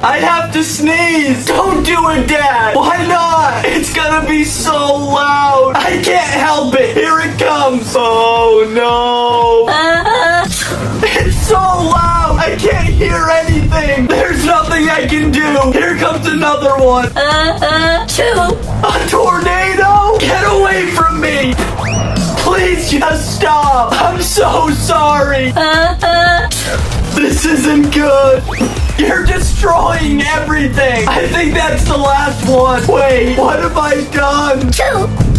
I have to sneeze. Don't do it, Dad. Why not? It's gonna be so loud. I can't help it. Here it comes. Oh, no. It's so loud. I can't hear anything. There's nothing I can do. Here comes another one. Two. A tornado? Get away from me. Please just stop. I'm so sorry. This isn't good. You're destroying everything. I think that's the last one. Wait, what have I done? Two.